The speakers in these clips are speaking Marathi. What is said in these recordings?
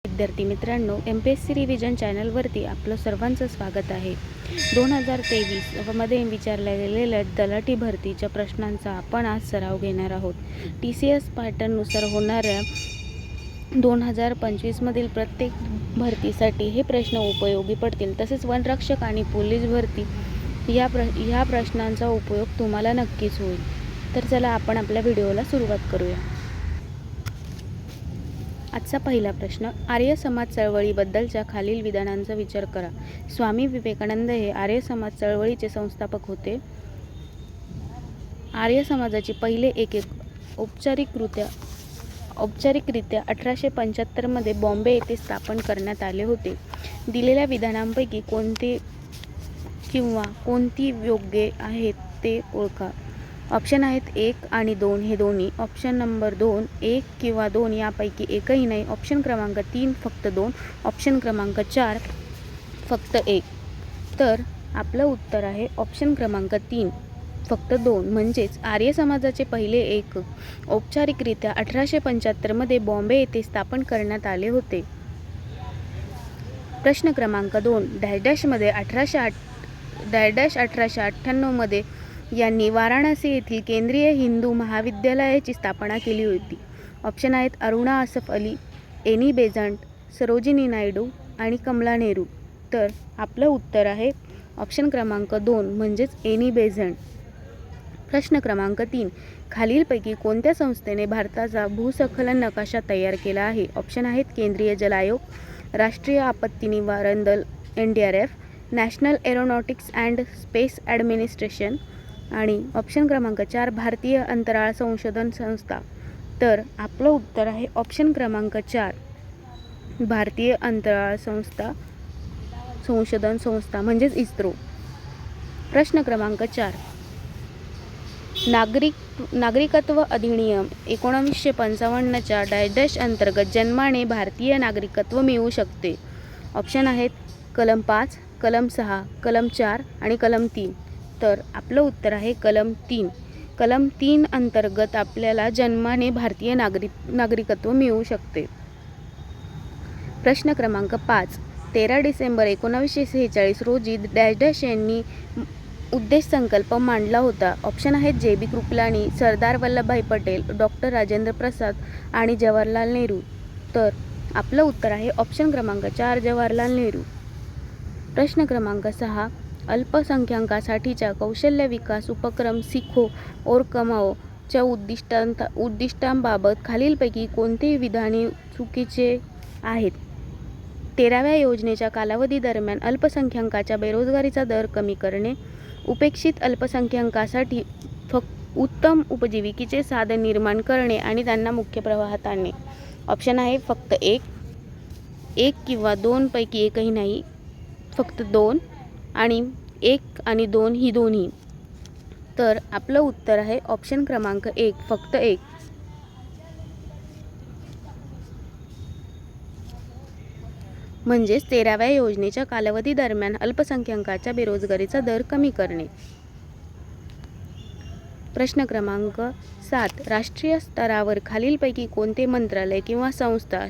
विद्यार्थी मित्रांनो, MPSC रिव्हिजन चॅनलवरती आपलं सर्वांचं स्वागत आहे. 2023 मध्ये विचारल्या गेलेल्या तलाठी भरतीच्या प्रश्नांचा आपण आज सराव घेणार आहोत. TCS पॅटर्ननुसार होणाऱ्या 2025 मधील प्रत्येक भरतीसाठी हे प्रश्न उपयोगी पडतील. तसेच वनरक्षक आणि पोलीस भरती या प्रश्नांचा उपयोग तुम्हाला नक्कीच होईल. तर चला आपण आपल्या व्हिडिओला सुरुवात करूया. आजचा पहिला प्रश्न, आर्य समाज चळवळीबद्दलच्या खालील विधानांचा विचार करा. स्वामी विवेकानंद हे आर्य समाज चळवळीचे संस्थापक होते. आर्य समाजाचे पहिले एकक औपचारिकरित्या 1875 मध्ये बॉम्बे येथे स्थापन करण्यात आले होते. दिलेल्या विधानांपैकी कोणते किंवा कोणती योग्य आहेत ते ओळखा. ऑप्शन आहेत 1 आणि 2 हे दोन्ही. ऑप्शन नंबर 2 1 किंवा 2 यापैकी एकही नाही. ऑप्शन क्रमांक 3 फक्त 2. ऑप्शन क्रमांक 4 फक्त 1. तर आपलं उत्तर आहे ऑप्शन क्रमांक 3 फक्त 2. म्हणजेच आर्य समाजाचे पहिले एकक औपचारिकरित्या 1875 मध्ये बॉम्बे येथे स्थापन करण्यात आले होते. प्रश्न क्रमांक 2 मध्ये 1898 मध्ये यांनी वाराणसी येथील केंद्रीय हिंदू महाविद्यालयाची स्थापना केली होती. ऑप्शन आहेत अरुणा असफ अली, एनी बेझंट, सरोजिनी नायडू आणि कमला नेहरू. तर आपलं उत्तर आहे ऑप्शन क्रमांक 2 म्हणजेच एनी बेझंट. प्रश्न क्रमांक 3 खालीलपैकी कोणत्या संस्थेने भारताचा भूस्खलन नकाशा तयार केला आहे. ऑप्शन आहेत केंद्रीय जल आयोग, राष्ट्रीय आपत्ती निवारण दल NDRF, national aeronautics and space administration आणि ऑप्शन क्रमांक 4 भारतीय अंतराळ संशोधन संस्था. तर आपलं उत्तर आहे ऑप्शन क्रमांक 4 भारतीय अंतराळ संशोधन संस्था म्हणजेच इस्रो. प्रश्न क्रमांक 4 नागरिकत्व अधिनियम 1955 च्या अंतर्गत जन्माने भारतीय नागरिकत्व मिळू शकते. ऑप्शन आहेत कलम 5, कलम 6, कलम 4 आणि कलम 3. तर आपलं उत्तर आहे कलम 3. कलम 3 अंतर्गत आपल्याला जन्माने भारतीय नागरिकत्व मिळू शकते. प्रश्न क्रमांक 5 13 डिसेंबर 1946 रोजी यांनी उद्देश संकल्प मांडला होता. ऑप्शन आहेत JB कृपलानी, सरदार वल्लभभाई पटेल, डॉक्टर राजेंद्र प्रसाद आणि जवाहरलाल नेहरू. तर आपलं उत्तर आहे ऑप्शन क्रमांक 4 जवाहरलाल नेहरू. प्रश्न क्रमांक 6 अल्पसंख्याकांसाठीच्या कौशल्य विकास उपक्रम सिखो और कमाओ च्या उद्दिष्टांबाबत खालीलपैकी कोणती विधाने चुकीचे आहेत. 13व्या योजनेच्या कालावधी दरम्यान अल्पसंख्याकांच्या बेरोजगारीचा दर कमी करणे, उपेक्षित अल्पसंख्याकांसाठी उत्तम उपजीविकेचे साधन निर्माण करणे आणि त्यांना मुख्य प्रवाहात आणणे. ऑप्शन आहे फक्त 1 किंवा 2 पैकी एकही नाही, फक्त 2 आणि 1 आणि 2 ही दोन्ही. तर आपलं उत्तर आहे ऑप्शन क्रमांक 1 फक्त 1. म्हणजेच 13व्या योजनेच्या कालावधी दरम्यान अल्पसंख्याकांच्या बेरोजगारीचा दर कमी करणे. प्रश्न क्रमांक 7 राष्ट्रीय स्तरावर खालीलपैकी कोणते मंत्रालय किंवा संस्था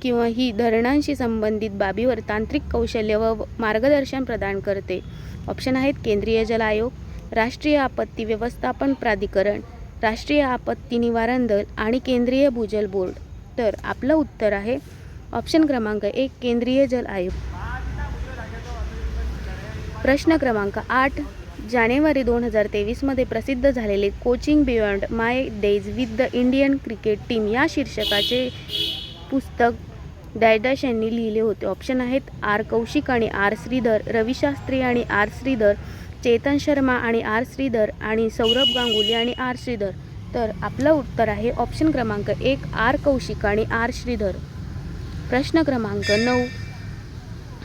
ही धरणांशी संबंधित बाबीवर तांत्रिक कौशल्य व मार्गदर्शन प्रदान करते. ऑप्शन आहेत केंद्रीय जल आयोग, राष्ट्रीय आपत्ती व्यवस्थापन प्राधिकरण, राष्ट्रीय आपत्ती निवारण दल आणि केंद्रीय भूजल बोर्ड. तर आपलं उत्तर आहे ऑप्शन क्रमांक 1 केंद्रीय जल आयोग. प्रश्न क्रमांक 8 जानेवारी 2023 मध्ये प्रसिद्ध झालेले coaching beyond my days with the Indian cricket team या शीर्षकाचे पुस्तक यांनी लिहिले होते. ऑप्शन आहेत R कौशिक आणि R श्रीधर, रवी शास्त्री आणि R श्रीधर, चेतन शर्मा आणि R श्रीधर आणि सौरभ गांगुली आणि R श्रीधर. तर आपलं उत्तर आहे ऑप्शन क्रमांक 1 R कौशिक आणि R श्रीधर. प्रश्न क्रमांक 9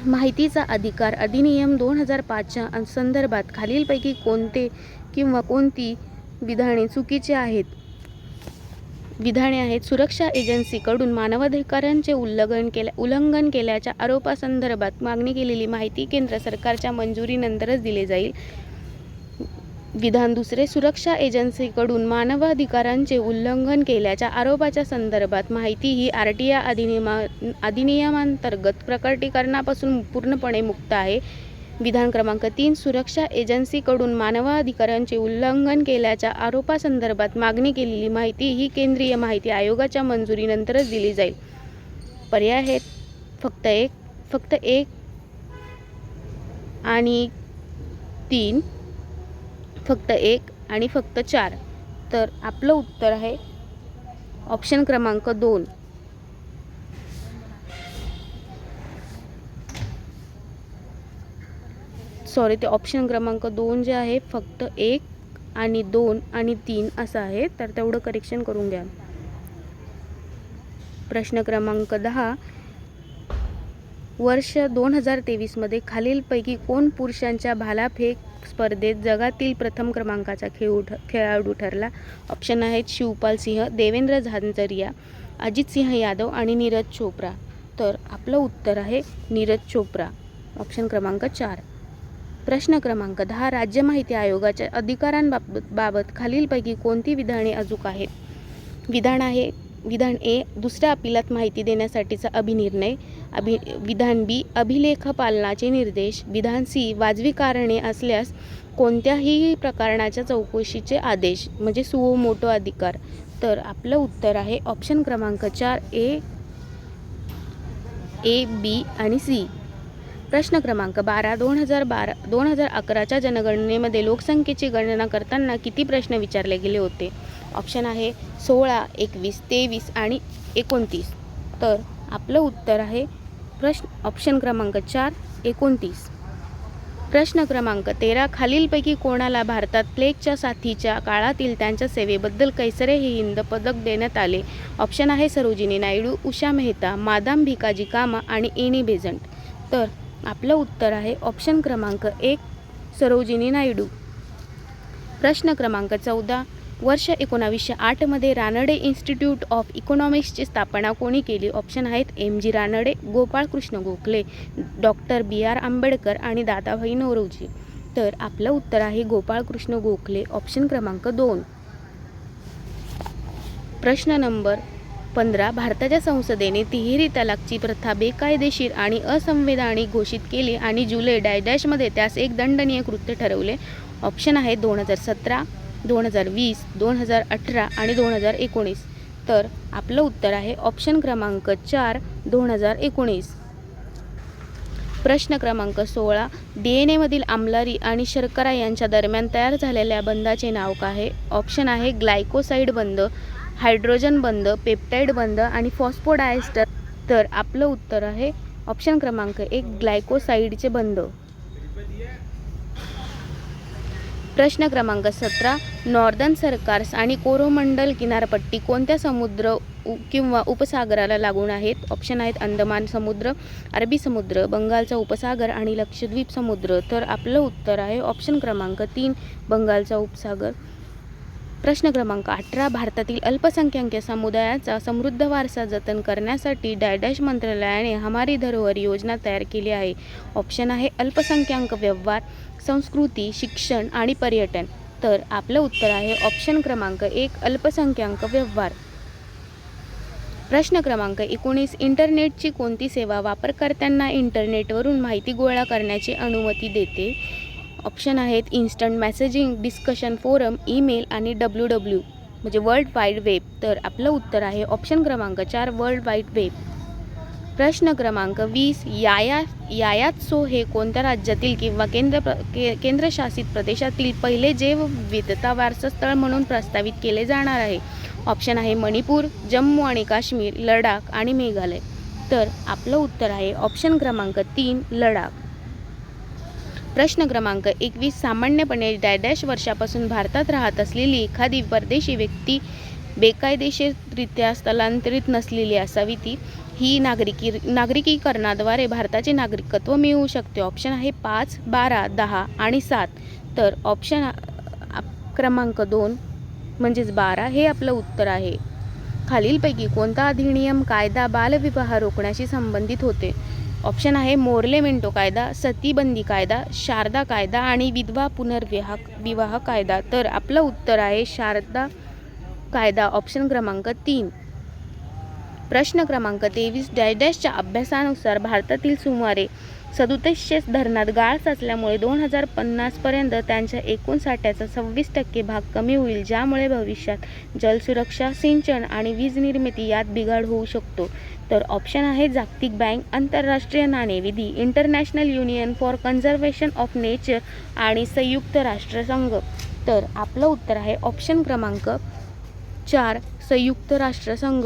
माहितीचा अधिकार अधिनियम 2005 च्या संदर्भात खालीलपैकी कोणते किंवा कोणती विधाने चुकीचे आहेत. विधाने आहेत सुरक्षा एजन्सीकडून मानवाधिकारांचे उल्लंघन केल्याच्या आरोपासंदर्भात मागणी केलेली माहिती केंद्र सरकारच्या मंजुरीनंतरच दिली जाईल. विधान दुसरे, सुरक्षा एजन्सीकडून मानवाधिकारांचे उल्लंघन केल्याच्या आरोपाच्या संदर्भात माहिती ही RTI अधिनियमांतर्गत प्रकटीकरणापासून पूर्णपणे मुक्त आहे. विधान क्रमांक 3, सुरक्षा एजन्सीकडून मानवाधिकारांचे उल्लंघन केल्याच्या आरोपासंदर्भात मागणी केलेली माहिती ही केंद्रीय माहिती आयोगाच्या मंजुरीनंतरच दिली जाईल. पर्याय आहेत फक्त एक आणि 3, फक्त 1 आणि फक्त 4. तर आपलं उत्तर आहे ऑप्शन क्रमांक 2. ते ऑप्शन क्रमांक 2 जे आहे फक्त 1 आणि 2 आणि 3 असं आहे. तर तेवढं करेक्शन करून घ्या. प्रश्न क्रमांक 10, वर्ष 2023 खालीलपैकी कोण पुरुषांच्या भालाफेक स्पर्धेत जगातील प्रथम क्रमांकाचा खेळाडू ठरला? ऑप्शन आहेत शिवपाल सिंह, देवेंद्र झांझरिया, अजित सिंह यादव आणि नीरज चोप्रा. तर आपलं उत्तर आहे नीरज चोप्रा, ऑप्शन क्रमांक 4. प्रश्न क्रमांक 10, राज्य माहिती आयोगाच्या अधिकारांबाबत खालीलपैकी कोणती विधाने अचूक आहेत? विधान ए, दुसऱ्या अपीलात माहिती देण्यासाठीचा अभिनिर्णय. विधान बी, अभिलेखपालनाचे निर्देश. विधान सी, वाजवी कारणे असल्यास कोणत्याही प्रकरणाच्या चौकशीचे आदेश म्हणजे सुओ मोटो अधिकार. तर आपलं उत्तर आहे ऑप्शन क्रमांक 4, ए, बी आणि सी. प्रश्न क्रमांक 12, 2011च्या जनगणनेमध्ये लोकसंख्येची गणना करताना किती प्रश्न विचारले गेले होते? ऑप्शन आहे 16, 21, 23 आणि 29. तर आपलं उत्तर आहे ऑप्शन क्रमांक 4, 29. प्रश्न क्रमांक 13, खालीलपैकी कोणाला भारतात प्लेगच्या साथीच्या काळातील त्यांच्या सेवेबद्दल कैसर-ए-हिंद पदक देण्यात आले? ऑप्शन आहे सरोजिनी नायडू, उषा मेहता, मादाम भिकाजी कामा आणि एनी बेझंट. तर आपलं उत्तर आहे ऑप्शन क्रमांक 1, सरोजिनी नायडू. प्रश्न क्रमांक 14, वर्ष 1908 रानडे इन्स्टिट्यूट ऑफ इकॉनॉमिक्सची स्थापना कोणी केली? ऑप्शन आहेत MG Ranade, Gopal Krishna Gokhale, doctor BR Ambedkar आणि दादाभाई नौरोजी. तर आपलं उत्तर आहे गोपाळ कृष्ण गोखले, ऑप्शन क्रमांक 2. प्रश्न नंबर 15, भारताच्या संसदेने तिहेरी तलाकची प्रथा बेकायदेशीर आणि असंवैधानिक घोषित केली आणि जुलै मध्ये त्यास एक दंडनीय कृत्य ठरवले. ऑप्शन आहे 2017, 2020, 2018 आणि 2019. तर आपलं उत्तर आहे ऑप्शन क्रमांक 4, 2019. प्रश्न क्रमांक 16, DNA मधील आम्लारी आणि शर्करा यांच्या दरम्यान तयार झालेल्या बंधाचे नाव काय आहे? ऑप्शन आहे ग्लायकोसाइड बंध, हायड्रोजन बंध, पेप्टाइड बंध आणि फॉस्फोडायस्टर. तर आपलं उत्तर आहे ऑप्शन क्रमांक 1, ग्लायकोसाइडचे बंध. प्रश्न क्रमांक 17, नॉर्दर्न सर्कस आणि कोरोमंडल किनारपट्टी कोणत्या समुद्र किंवा उपसागराला लागून आहेत? ऑप्शन आहेत अंदमान समुद्र, अरबी समुद्र, बंगालचा उपसागर आणि लक्षद्वीप समुद्र. तर आपलं उत्तर आहे ऑप्शन क्रमांक 3, बंगालचा उपसागर. प्रश्न क्रमांक 18, भारतातील अल्पसंख्याक समुदायाचा समृद्ध वारसा जतन करण्यासाठी डॅश मंत्रालयाने हमारी धरोहर योजना तयार केली आहे. ऑप्शन आहे अल्पसंख्याक व्यवहार, संस्कृती, शिक्षण आणि पर्यटन. तर आपलं उत्तर आहे ऑप्शन क्रमांक 1, अल्पसंख्याक व्यवहार. प्रश्न क्रमांक 19, इंटरनेटची कोणती सेवा वापरकर्त्यांना इंटरनेटवरून माहिती गोळा करण्याची अनुमती देते? ऑप्शन आहेत instant messaging, discussion forum, email आणि WWW म्हणजे वर्ल्ड वाईड वेब. तर आपलं उत्तर आहे ऑप्शन क्रमांक 4, वर्ल्ड वाईड वेब. प्रश्न क्रमांक 20, यायात्सो हे कोणत्या राज्यातील किंवा केंद्रशासित प्रदेशातील पहिले जैवविविधता वारसास्थळ म्हणून प्रस्तावित केले जाणार आहे? ऑप्शन आहे मणिपूर, जम्मू आणि काश्मीर, लडाख आणि मेघालय. तर आपलं उत्तर आहे ऑप्शन क्रमांक 3, लडाख. प्रश्न क्रमांक 21, सामान्यपणे डॅश वर्षापासून भारतात राहत असलेली एखादी परदेशी व्यक्ती बेकायदेशीररित्या स्थलांतरित नसलेली असावी. ही नागरिकीकरणाद्वारे भारताचे नागरिकत्व मिळवू शकते. ऑप्शन आहे 5, 12, 10 आणि 7. तर ऑप्शन क्रमांक 2 म्हणजेच 12 हे आपलं उत्तर आहे. खालीलपैकी कोणता अधिनियम कायदा बालविवाह रोखण्याशी संबंधित होते? ऑप्शन आहे मोर्ले मिंटो कायदा, सतीबंदी कायदा, शारदा कायदा आणि विधवा विवाह कायदा. तर आपलं उत्तर आहे शारदा कायदा, ऑप्शन क्रमांक 3. प्रश्न क्रमांक 23 डॅशच्या अभ्यासानुसार भारतातील सुमारे 3700 धरणात गाळ साचल्यामुळे 2050 पर्यंत त्यांच्या एकूण साठ्याचा 26% भाग कमी होईल, ज्यामुळे भविष्यात जलसुरक्षा, सिंचन आणि वीज निर्मिती यात बिघाड होऊ शकतो. तर ऑप्शन आहे जागतिक बँक, आंतरराष्ट्रीय नाणेनिधी, international union for conservation of nature आणि संयुक्त राष्ट्रसंघ. तर आपलं उत्तर आहे ऑप्शन क्रमांक 4 संयुक्त राष्ट्रसंघ.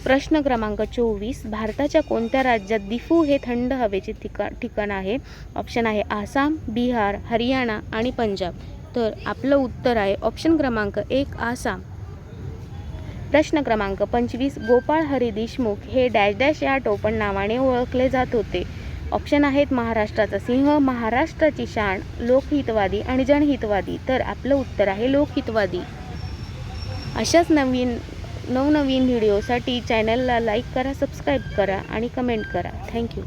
प्रश्न क्रमांक 24 भारताच्या कोणत्या राज्यात दिफू हे थंड हवेचे ठिकाण आहे? ऑप्शन आहे आसाम, बिहार, हरियाणा आणि पंजाब. तर आपलं उत्तर आहे ऑप्शन क्रमांक 1 आसाम. प्रश्न क्रमांक 25 गोपाळ हरी देशमुख हे डॅश या टोपण नावाने ओळखले जात होते. ऑप्शन आहेत महाराष्ट्राचा सिंह, महाराष्ट्राची शान, लोकहितवादी आणि जनहितवादी. तर आपलं उत्तर आहे लोकहितवादी. अशाच नवनवीन व्हिडिओसाठी चॅनलला लाईक करा, सबस्क्राईब करा आणि कमेंट करा. थँक्यू.